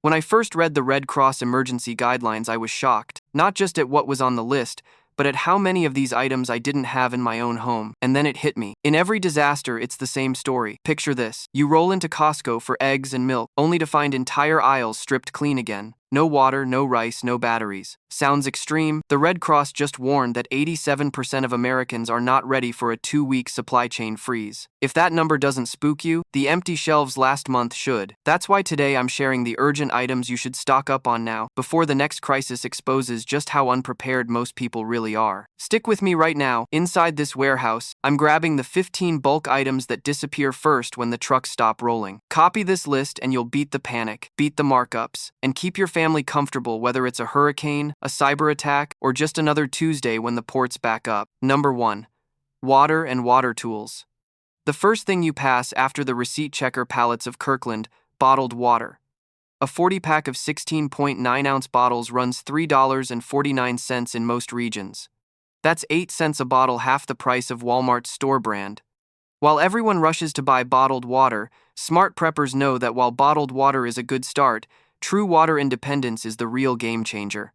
When I first read the Red Cross emergency guidelines, I was shocked, not just at what was on the list, but at how many of these items I didn't have in my own home. And then it hit me. In every disaster, it's the same story. Picture this. You roll into Costco for eggs and milk, only to find entire aisles stripped clean again. No water, no rice, no batteries. Sounds extreme? The Red Cross just warned that 87% of Americans are not ready for a 2-week supply chain freeze. If that number doesn't spook you, the empty shelves last month should. That's why today I'm sharing the urgent items you should stock up on now, before the next crisis exposes just how unprepared most people really are. Stick with me right now. Inside this warehouse, I'm grabbing the 15 bulk items that disappear first when the trucks stop rolling. Copy this list and you'll beat the panic, beat the markups, and keep your family comfortable whether it's a hurricane, a cyber attack, or just another Tuesday when the ports back up. Number 1. Water and water tools. The first thing you pass after the receipt checker pallets of Kirkland: bottled water. A 40-pack of 16.9-ounce bottles runs $3.49 in most regions. That's 8 cents a bottle, half the price of Walmart's store brand. While everyone rushes to buy bottled water, smart preppers know that while bottled water is a good start, true water independence is the real game changer.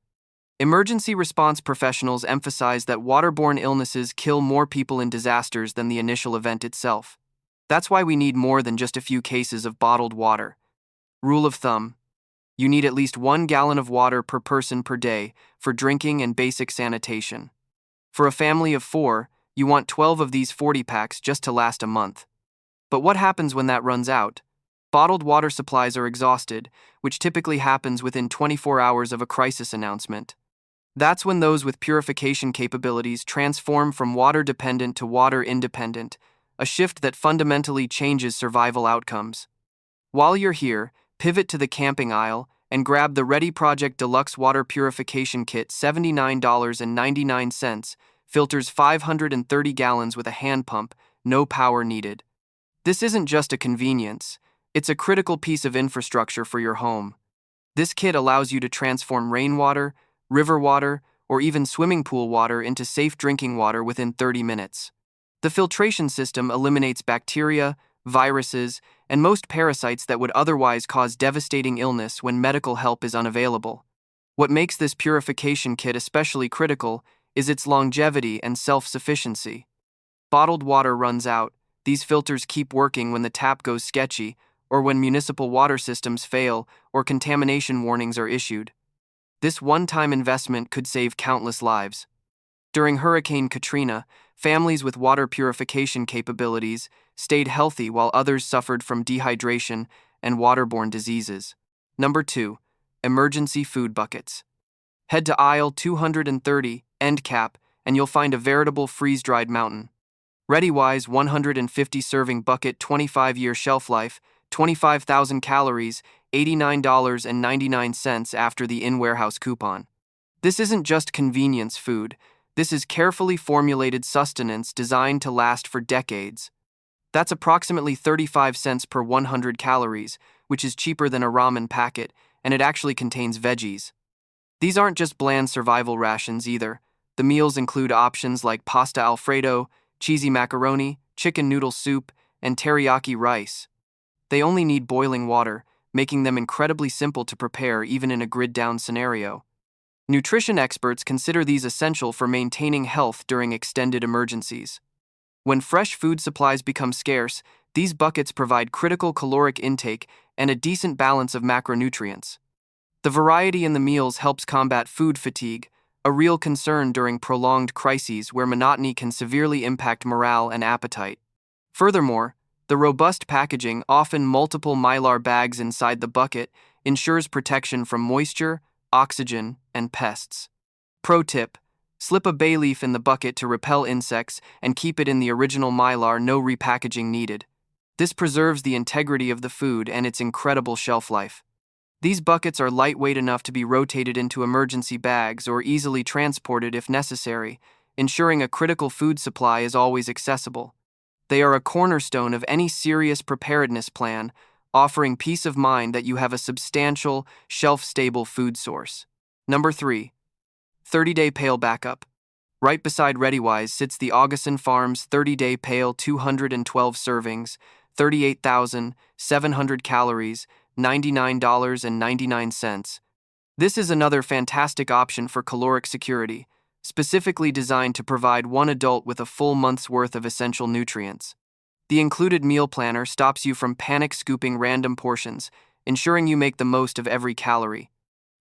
Emergency response professionals emphasize that waterborne illnesses kill more people in disasters than the initial event itself. That's why we need more than just a few cases of bottled water. Rule of thumb: you need at least 1 gallon of water per person per day for drinking and basic sanitation. For a family of 4, you want 12 of these 40 packs just to last a month. But what happens when that runs out? Bottled water supplies are exhausted, which typically happens within 24 hours of a crisis announcement. That's when those with purification capabilities transform from water-dependent to water-independent, a shift that fundamentally changes survival outcomes. While you're here, pivot to the camping aisle and grab the Ready Project Deluxe Water Purification Kit, $79.99, filters 530 gallons with a hand pump, no power needed. This isn't just a convenience, it's a critical piece of infrastructure for your home. This kit allows you to transform rainwater, river water, or even swimming pool water into safe drinking water within 30 minutes. The filtration system eliminates bacteria, viruses, and most parasites that would otherwise cause devastating illness when medical help is unavailable. What makes this purification kit especially critical is its longevity and self-sufficiency. Bottled water runs out, these filters keep working when the tap goes sketchy, or when municipal water systems fail or contamination warnings are issued. This one-time investment could save countless lives. During Hurricane Katrina, families with water purification capabilities stayed healthy while others suffered from dehydration and waterborne diseases. Number 2. Emergency food buckets. Head to aisle 230, end cap, and you'll find a veritable freeze-dried mountain. ReadyWise 150 serving bucket, 25-year shelf life, 25,000 calories, $89.99 after the in-warehouse coupon. This isn't just convenience food. This is carefully formulated sustenance designed to last for decades. That's approximately 35 cents per 100 calories, which is cheaper than a ramen packet, and it actually contains veggies. These aren't just bland survival rations either. The meals include options like pasta Alfredo, cheesy macaroni, chicken noodle soup, and teriyaki rice. They only need boiling water, making them incredibly simple to prepare even in a grid-down scenario. Nutrition experts consider these essential for maintaining health during extended emergencies. When fresh food supplies become scarce, these buckets provide critical caloric intake and a decent balance of macronutrients. The variety in the meals helps combat food fatigue, a real concern during prolonged crises where monotony can severely impact morale and appetite. Furthermore, the robust packaging, often multiple mylar bags inside the bucket, ensures protection from moisture, oxygen, and pests. Pro tip: slip a bay leaf in the bucket to repel insects and keep it in the original mylar, no repackaging needed. This preserves the integrity of the food and its incredible shelf life. These buckets are lightweight enough to be rotated into emergency bags or easily transported if necessary, ensuring a critical food supply is always accessible. They are a cornerstone of any serious preparedness plan, offering peace of mind that you have a substantial, shelf-stable food source. Number 3. 30-day pail backup. Right beside ReadyWise sits the Augustin Farms 30-day pail, 212 servings, 38,700 calories, $99.99. This is another fantastic option for caloric security, specifically designed to provide one adult with a full month's worth of essential nutrients. The included meal planner stops you from panic scooping random portions, ensuring you make the most of every calorie.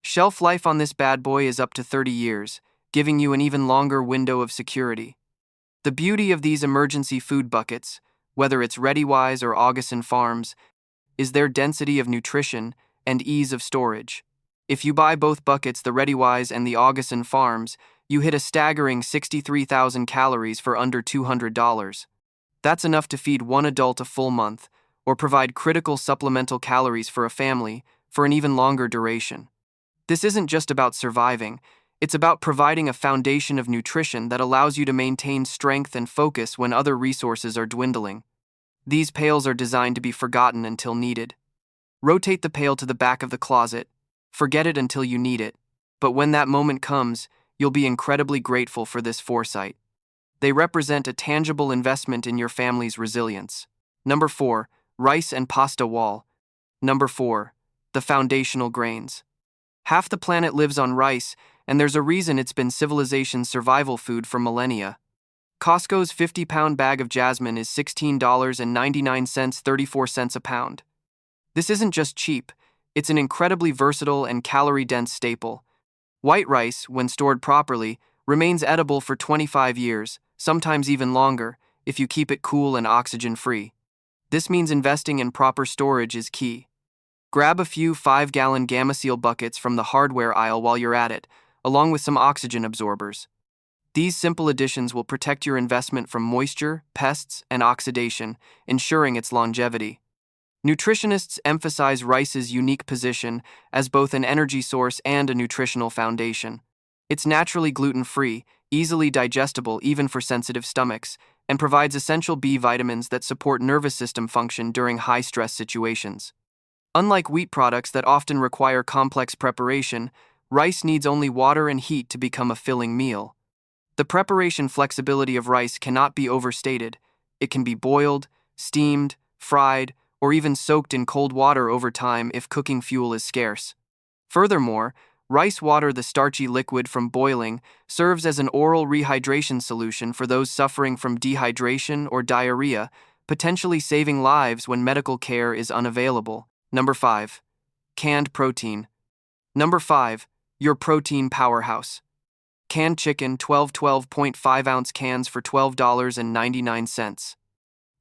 Shelf life on this bad boy is up to 30 years, giving you an even longer window of security. The beauty of these emergency food buckets, whether it's ReadyWise or Augustin Farms, is their density of nutrition and ease of storage. If you buy both buckets, the ReadyWise and the Augustin Farms, you hit a staggering 63,000 calories for under $200. That's enough to feed one adult a full month, or provide critical supplemental calories for a family for an even longer duration. This isn't just about surviving, it's about providing a foundation of nutrition that allows you to maintain strength and focus when other resources are dwindling. These pails are designed to be forgotten until needed. Rotate the pail to the back of the closet, forget it until you need it, but when that moment comes, you'll be incredibly grateful for this foresight. They represent a tangible investment in your family's resilience. Number 4, rice and pasta wall. Number 4, the foundational grains. Half the planet lives on rice, and there's a reason it's been civilization's survival food for millennia. Costco's 50-pound bag of jasmine is $16.99, 34 cents a pound. This isn't just cheap, it's an incredibly versatile and calorie-dense staple. White rice, when stored properly, remains edible for 25 years, sometimes even longer, if you keep it cool and oxygen-free. This means investing in proper storage is key. Grab a few 5-gallon Gamma Seal buckets from the hardware aisle while you're at it, along with some oxygen absorbers. These simple additions will protect your investment from moisture, pests, and oxidation, ensuring its longevity. Nutritionists emphasize rice's unique position as both an energy source and a nutritional foundation. It's naturally gluten-free, easily digestible even for sensitive stomachs, and provides essential B vitamins that support nervous system function during high-stress situations. Unlike wheat products that often require complex preparation, rice needs only water and heat to become a filling meal. The preparation flexibility of rice cannot be overstated. It can be boiled, steamed, fried, or even soaked in cold water over time if cooking fuel is scarce. Furthermore, rice water, the starchy liquid from boiling, serves as an oral rehydration solution for those suffering from dehydration or diarrhea, potentially saving lives when medical care is unavailable. Number 5. Canned protein. Number 5. Your protein powerhouse. Canned chicken, 12.5-ounce cans for $12.99.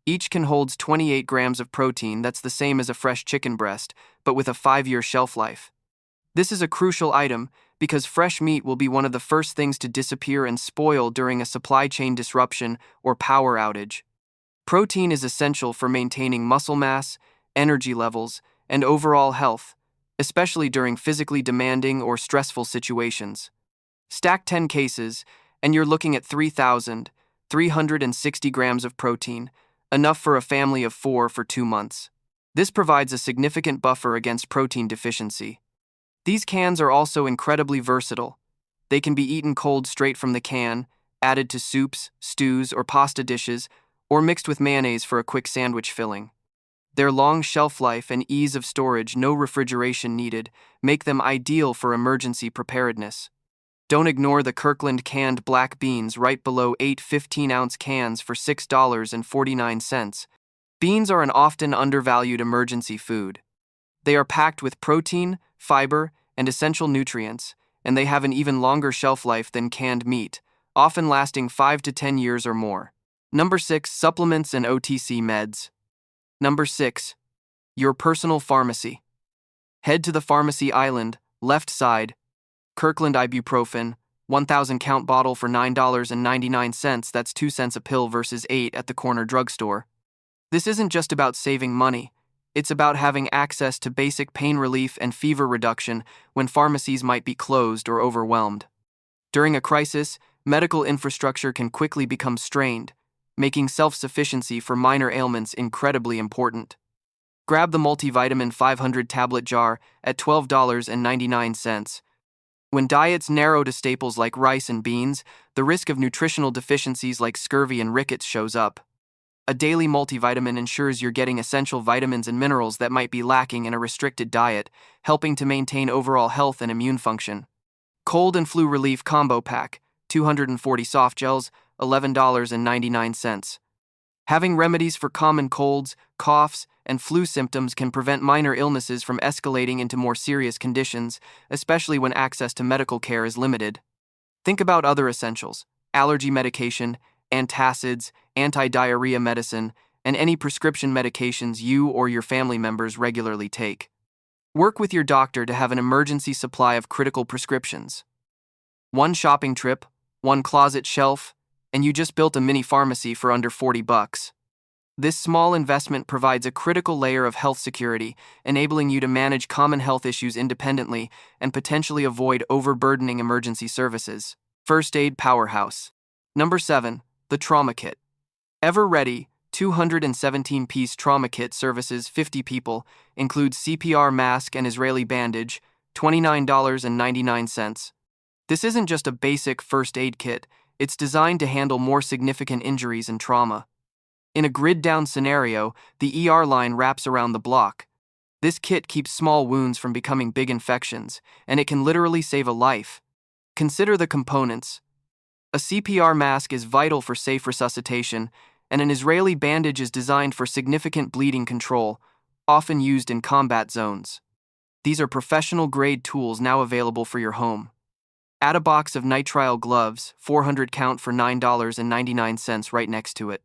Each can holds 28 grams of protein. That's the same as a fresh chicken breast, but with a 5-year shelf life. This is a crucial item because fresh meat will be one of the first things to disappear and spoil during a supply chain disruption or power outage. Protein is essential for maintaining muscle mass, energy levels, and overall health, especially during physically demanding or stressful situations. Stack 10 cases, and you're looking at 3,360 grams of protein, enough for a family of 4 for 2 months. This provides a significant buffer against protein deficiency. These cans are also incredibly versatile. They can be eaten cold straight from the can, added to soups, stews, or pasta dishes, or mixed with mayonnaise for a quick sandwich filling. Their long shelf life and ease of storage, no refrigeration needed, make them ideal for emergency preparedness. Don't ignore the Kirkland canned black beans right below 8 15-ounce cans for $6.49. Beans are an often undervalued emergency food. They are packed with protein, fiber, and essential nutrients, and they have an even longer shelf life than canned meat, often lasting 5 to 10 years or more. Number 6. Supplements and OTC meds. Number 6. Your personal pharmacy. Head to the pharmacy island, left side. Kirkland ibuprofen, 1,000 count bottle for $9.99. That's 2 cents a pill versus 8 at the corner drugstore. This isn't just about saving money. It's about having access to basic pain relief and fever reduction when pharmacies might be closed or overwhelmed. During a crisis, medical infrastructure can quickly become strained, making self-sufficiency for minor ailments incredibly important. Grab the multivitamin 500-tablet jar at $12.99. When diets narrow to staples like rice and beans, the risk of nutritional deficiencies like scurvy and rickets shows up. A daily multivitamin ensures you're getting essential vitamins and minerals that might be lacking in a restricted diet, helping to maintain overall health and immune function. Cold and Flu Relief Combo Pack, 240 soft gels, $11.99. Having remedies for common colds, coughs, and flu symptoms can prevent minor illnesses from escalating into more serious conditions, especially when access to medical care is limited. Think about other essentials: allergy medication, antacids, anti-diarrhea medicine, and any prescription medications you or your family members regularly take. Work with your doctor to have an emergency supply of critical prescriptions. One shopping trip, one closet shelf, and you just built a mini pharmacy for under $40. This small investment provides a critical layer of health security, enabling you to manage common health issues independently and potentially avoid overburdening emergency services. First Aid Powerhouse. Number 7. The Trauma Kit. Ever Ready 217-piece trauma kit services 50 people, includes CPR mask and Israeli bandage, $29.99. This isn't just a basic first aid kit, it's designed to handle more significant injuries and trauma. In a grid-down scenario, the ER line wraps around the block. This kit keeps small wounds from becoming big infections, and it can literally save a life. Consider the components. A CPR mask is vital for safe resuscitation, and an Israeli bandage is designed for significant bleeding control, often used in combat zones. These are professional-grade tools now available for your home. Add a box of nitrile gloves, 400 count for $9.99 right next to it.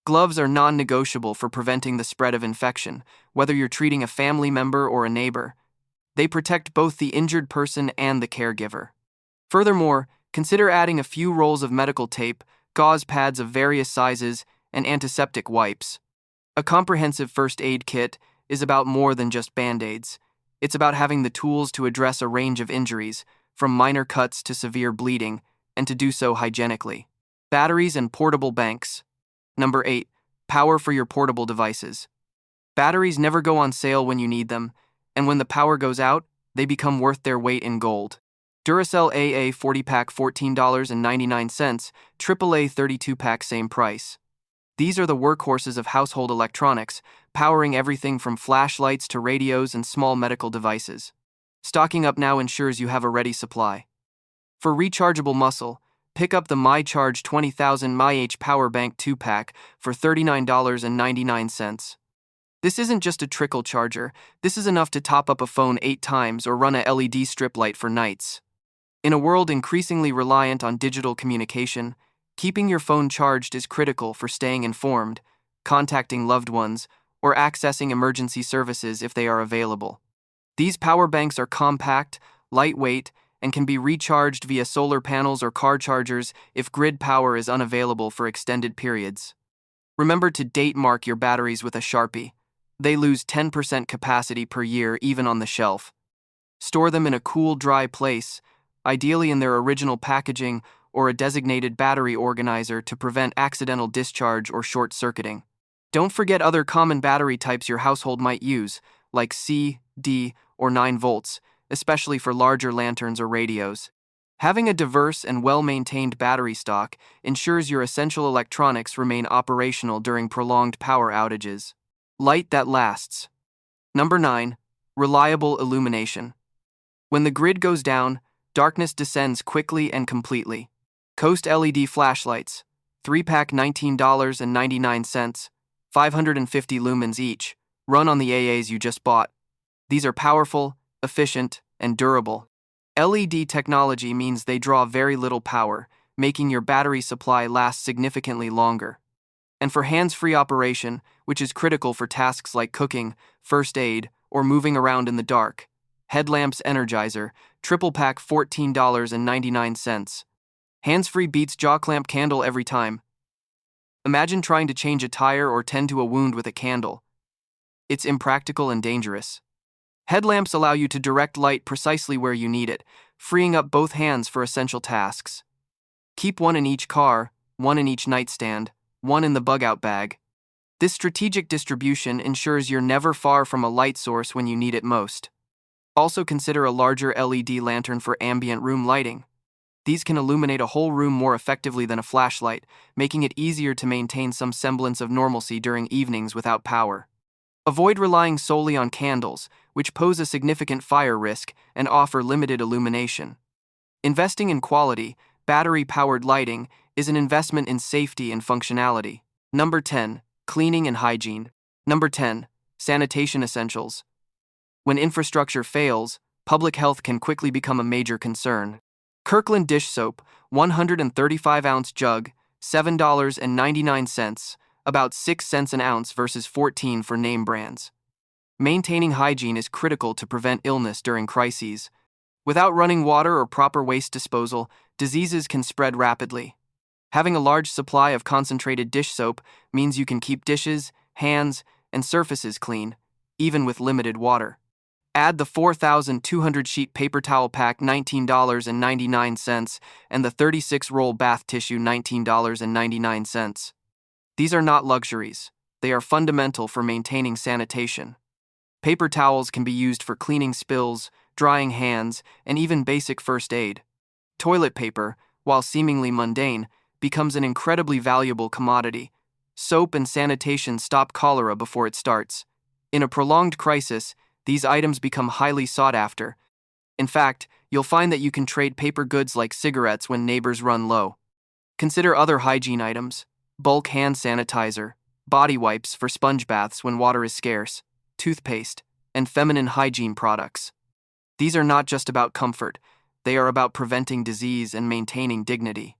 Gloves are non-negotiable for preventing the spread of infection, whether you're treating a family member or a neighbor. They protect both the injured person and the caregiver. Furthermore, consider adding a few rolls of medical tape, gauze pads of various sizes, and antiseptic wipes. A comprehensive first aid kit is about more than just band-aids. It's about having the tools to address a range of injuries, from minor cuts to severe bleeding, and to do so hygienically. Batteries and portable banks. Number 8. Power for your portable devices. Batteries never go on sale when you need them, and when the power goes out, they become worth their weight in gold. Duracell AA 40-pack $14.99, AAA 32-pack same price. These are the workhorses of household electronics, powering everything from flashlights to radios and small medical devices. Stocking up now ensures you have a ready supply. For rechargeable muscle, pick up the MyCharge 20,000 mAh Power Bank 2-pack for $39.99. This isn't just a trickle charger, this is enough to top up a phone 8 times or run a LED strip light for nights. In a world increasingly reliant on digital communication, keeping your phone charged is critical for staying informed, contacting loved ones, or accessing emergency services if they are available. These power banks are compact, lightweight, and can be recharged via solar panels or car chargers if grid power is unavailable for extended periods. Remember to date mark your batteries with a Sharpie. They lose 10% capacity per year even on the shelf. Store them in a cool, dry place, ideally in their original packaging or a designated battery organizer to prevent accidental discharge or short-circuiting. Don't forget other common battery types your household might use, like C, D, or 9 volts, especially for larger lanterns or radios. Having a diverse and well-maintained battery stock ensures your essential electronics remain operational during prolonged power outages. Light that lasts. Number 9. Reliable illumination. When the grid goes down, darkness descends quickly and completely. Coast LED flashlights, 3-pack $19.99, 550 lumens each, run on the AAs you just bought. These are powerful, efficient, and durable. LED technology means they draw very little power, making your battery supply last significantly longer. And for hands-free operation, which is critical for tasks like cooking, first aid, or moving around in the dark, Headlamps Energizer, triple pack $14.99. Hands-free beats jaw clamp candle every time. Imagine trying to change a tire or tend to a wound with a candle. It's impractical and dangerous. Headlamps allow you to direct light precisely where you need it, freeing up both hands for essential tasks. Keep one in each car, one in each nightstand, one in the bug-out bag. This strategic distribution ensures you're never far from a light source when you need it most. Also consider a larger LED lantern for ambient room lighting. These can illuminate a whole room more effectively than a flashlight, making it easier to maintain some semblance of normalcy during evenings without power. Avoid relying solely on candles, which pose a significant fire risk and offer limited illumination. Investing in quality, battery-powered lighting is an investment in safety and functionality. Number 10. Cleaning and hygiene. Number 10. Sanitation essentials. When infrastructure fails, public health can quickly become a major concern. Kirkland dish soap, 135-ounce jug, $7.99, about 6 cents an ounce versus 14 for name brands. Maintaining hygiene is critical to prevent illness during crises. Without running water or proper waste disposal, diseases can spread rapidly. Having a large supply of concentrated dish soap means you can keep dishes, hands, and surfaces clean, even with limited water. Add the 4,200-sheet paper towel pack, $19.99, and the 36-roll bath tissue, $19.99. These are not luxuries. They are fundamental for maintaining sanitation. Paper towels can be used for cleaning spills, drying hands, and even basic first aid. Toilet paper, while seemingly mundane, becomes an incredibly valuable commodity. Soap and sanitation stop cholera before it starts. In a prolonged crisis, these items become highly sought after. In fact, you'll find that you can trade paper goods like cigarettes when neighbors run low. Consider other hygiene items: bulk hand sanitizer, body wipes for sponge baths when water is scarce, toothpaste, and feminine hygiene products. These are not just about comfort, they are about preventing disease and maintaining dignity.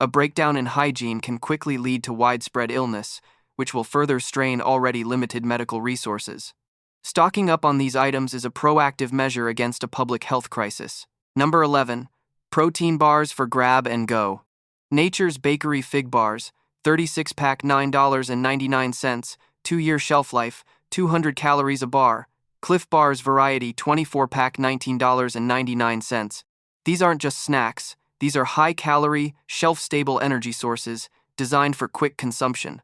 A breakdown in hygiene can quickly lead to widespread illness, which will further strain already limited medical resources. Stocking up on these items is a proactive measure against a public health crisis. Number 11. Protein bars for grab and go. Nature's Bakery Fig Bars, 36-pack, $9.99, 2-year shelf life, 200 calories a bar. Cliff Bars Variety 24-pack, $19.99. These aren't just snacks, these are high-calorie, shelf-stable energy sources designed for quick consumption.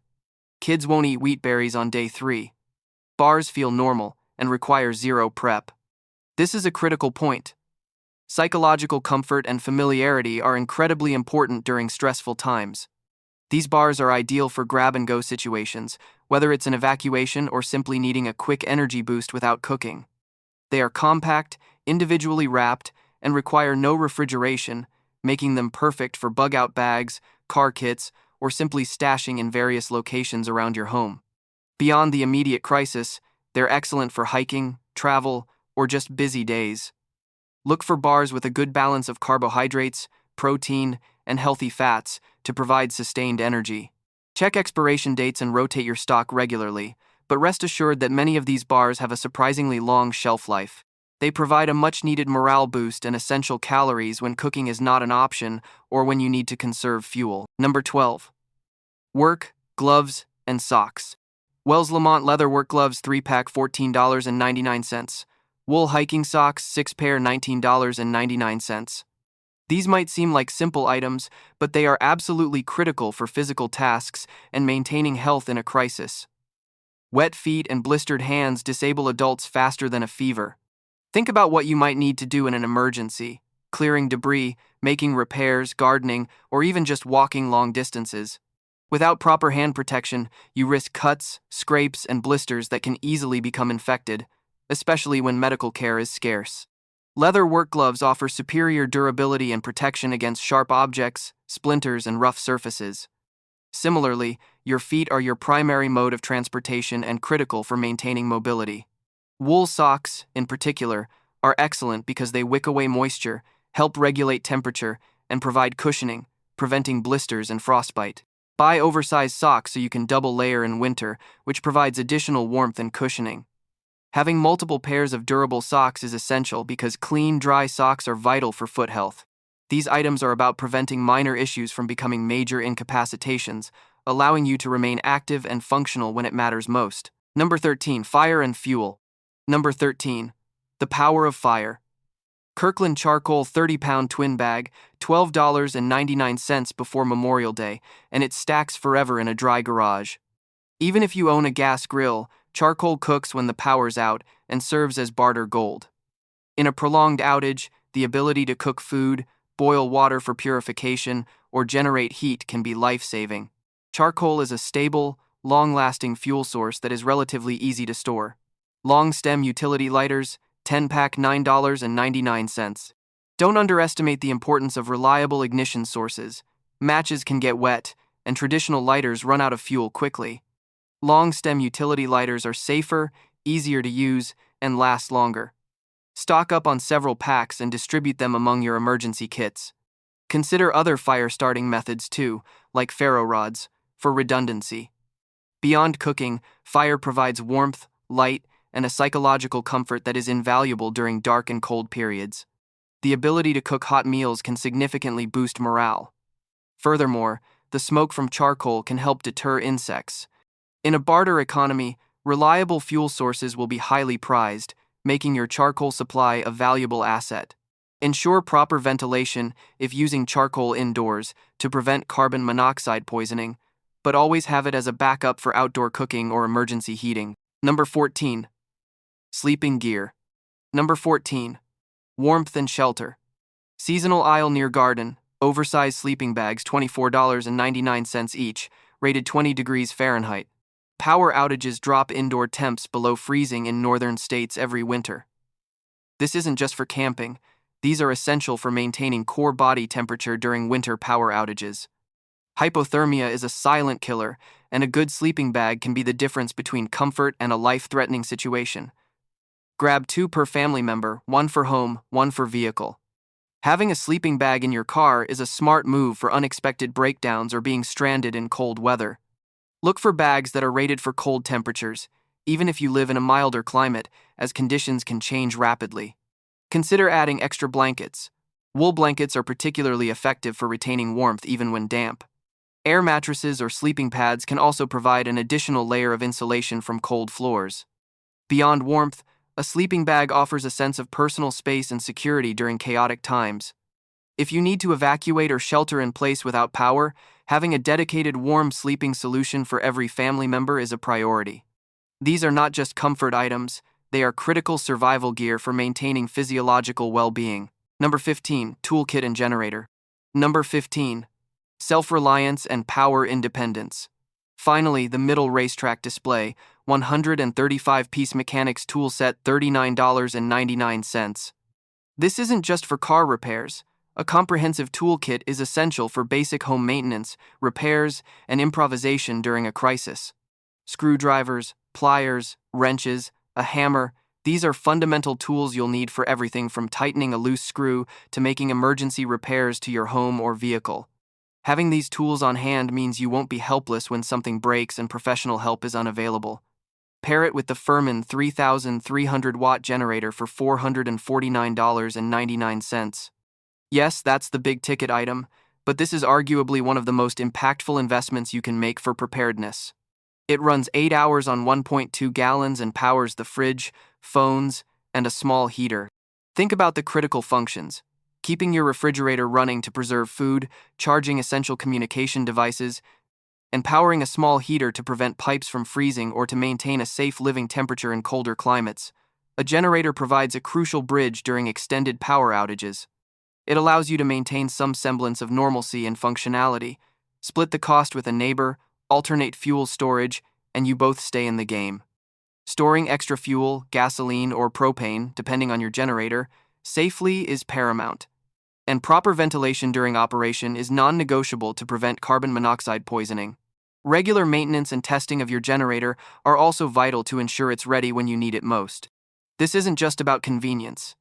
Kids won't eat wheat berries on day 3. Bars feel normal and require zero prep. This is a critical point. Psychological comfort and familiarity are incredibly important during stressful times. These bars are ideal for grab-and-go situations, whether it's an evacuation or simply needing a quick energy boost without cooking. They are compact, individually wrapped, and require no refrigeration, making them perfect for bug-out bags, car kits, or simply stashing in various locations around your home. Beyond the immediate crisis, they're excellent for hiking, travel, or just busy days. Look for bars with a good balance of carbohydrates, protein, and healthy fats to provide sustained energy. Check expiration dates and rotate your stock regularly, but rest assured that many of these bars have a surprisingly long shelf life. They provide a much-needed morale boost and essential calories when cooking is not an option or when you need to conserve fuel. Number 12. Work, gloves, and socks. Wells Lamont leather work gloves 3-pack, $14.99. Wool hiking socks 6-pair, $19.99. These might seem like simple items, but they are absolutely critical for physical tasks and maintaining health in a crisis. Wet feet and blistered hands disable adults faster than a fever. Think about what you might need to do in an emergency: clearing debris, making repairs, gardening, or even just walking long distances. Without proper hand protection, you risk cuts, scrapes, and blisters that can easily become infected, especially when medical care is scarce. Leather work gloves offer superior durability and protection against sharp objects, splinters, and rough surfaces. Similarly, your feet are your primary mode of transportation and critical for maintaining mobility. Wool socks, in particular, are excellent because they wick away moisture, help regulate temperature, and provide cushioning, preventing blisters and frostbite. Buy oversized socks so you can double layer in winter, which provides additional warmth and cushioning. Having multiple pairs of durable socks is essential because clean, dry socks are vital for foot health. These items are about preventing minor issues from becoming major incapacitations, allowing you to remain active and functional when it matters most. Number 13. Fire and fuel. Number 13. The power of fire. Kirkland charcoal 30-pound twin bag, $12.99 before Memorial Day, and it stacks forever in a dry garage. Even if you own a gas grill, charcoal cooks when the power's out and serves as barter gold. In a prolonged outage, the ability to cook food, boil water for purification, or generate heat can be life-saving. Charcoal is a stable, long-lasting fuel source that is relatively easy to store. Long-stem utility lighters, 10-pack $9.99. Don't underestimate the importance of reliable ignition sources. Matches can get wet, and traditional lighters run out of fuel quickly. Long-stem utility lighters are safer, easier to use, and last longer. Stock up on several packs and distribute them among your emergency kits. Consider other fire-starting methods too, like ferro rods, for redundancy. Beyond cooking, fire provides warmth, light, and a psychological comfort that is invaluable during dark and cold periods. The ability to cook hot meals can significantly boost morale. Furthermore, the smoke from charcoal can help deter insects. In a barter economy, reliable fuel sources will be highly prized, making your charcoal supply a valuable asset. Ensure proper ventilation if using charcoal indoors to prevent carbon monoxide poisoning, but always have it as a backup for outdoor cooking or emergency heating. Number 14. Sleeping gear. Number 14. Warmth and shelter. Seasonal aisle near garden, oversized sleeping bags $24.99 each, rated 20 degrees Fahrenheit. Power outages drop indoor temps below freezing in northern states every winter. This isn't just for camping. These are essential for maintaining core body temperature during winter power outages. Hypothermia is a silent killer, and a good sleeping bag can be the difference between comfort and a life-threatening situation. Grab 2 per family member, 1 for home, 1 for vehicle. Having a sleeping bag in your car is a smart move for unexpected breakdowns or being stranded in cold weather. Look for bags that are rated for cold temperatures, even if you live in a milder climate, as conditions can change rapidly. Consider adding extra blankets. Wool blankets are particularly effective for retaining warmth even when damp. Air mattresses or sleeping pads can also provide an additional layer of insulation from cold floors. Beyond warmth, a sleeping bag offers a sense of personal space and security during chaotic times. If you need to evacuate or shelter in place without power, having a dedicated warm sleeping solution for every family member is a priority. These are not just comfort items, they are critical survival gear for maintaining physiological well-being. Number 15. Toolkit and generator. Number 15. Self-reliance and power independence. Finally, the middle racetrack display, 135-piece mechanics tool set $39.99. This isn't just for car repairs. A comprehensive toolkit is essential for basic home maintenance, repairs, and improvisation during a crisis. Screwdrivers, pliers, wrenches, a hammer, these are fundamental tools you'll need for everything from tightening a loose screw to making emergency repairs to your home or vehicle. Having these tools on hand means you won't be helpless when something breaks and professional help is unavailable. Pair it with the Furman 3,300-watt generator for $449.99. Yes, that's the big-ticket item, but this is arguably one of the most impactful investments you can make for preparedness. It runs 8 hours on 1.2 gallons and powers the fridge, phones, and a small heater. Think about the critical functions: keeping your refrigerator running to preserve food, charging essential communication devices, and powering a small heater to prevent pipes from freezing or to maintain a safe living temperature in colder climates. A generator provides a crucial bridge during extended power outages. It allows you to maintain some semblance of normalcy and functionality, split the cost with a neighbor, alternate fuel storage, and you both stay in the game. Storing extra fuel, gasoline, or propane, depending on your generator, safely is paramount. And proper ventilation during operation is non-negotiable to prevent carbon monoxide poisoning. Regular maintenance and testing of your generator are also vital to ensure it's ready when you need it most. This isn't just about convenience.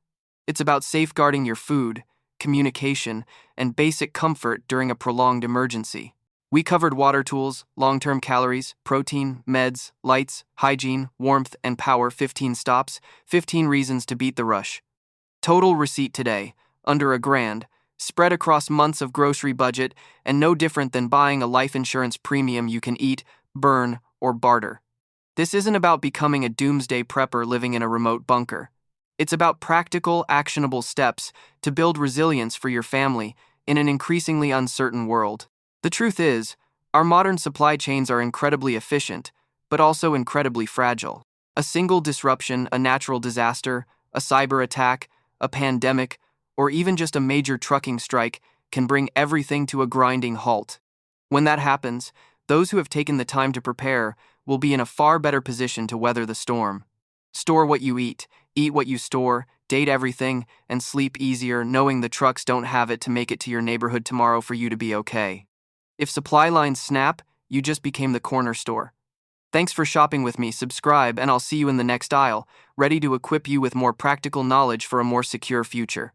It's about safeguarding your food, communication, and basic comfort during a prolonged emergency. We covered water tools, long-term calories, protein, meds, lights, hygiene, warmth, and power. 15 stops, 15 reasons to beat the rush. Total receipt today, under $1,000, spread across months of grocery budget, and no different than buying a life insurance premium you can eat, burn, or barter. This isn't about becoming a doomsday prepper living in a remote bunker. It's about practical, actionable steps to build resilience for your family in an increasingly uncertain world. The truth is, our modern supply chains are incredibly efficient, but also incredibly fragile. A single disruption, a natural disaster, a cyber attack, a pandemic, or even just a major trucking strike can bring everything to a grinding halt. When that happens, those who have taken the time to prepare will be in a far better position to weather the storm. Store what you eat what you store, date everything, and sleep easier knowing the trucks don't have it to make it to your neighborhood tomorrow for you to be okay. If supply lines snap, you just became the corner store. Thanks for shopping with me. Subscribe, and I'll see you in the next aisle, ready to equip you with more practical knowledge for a more secure future.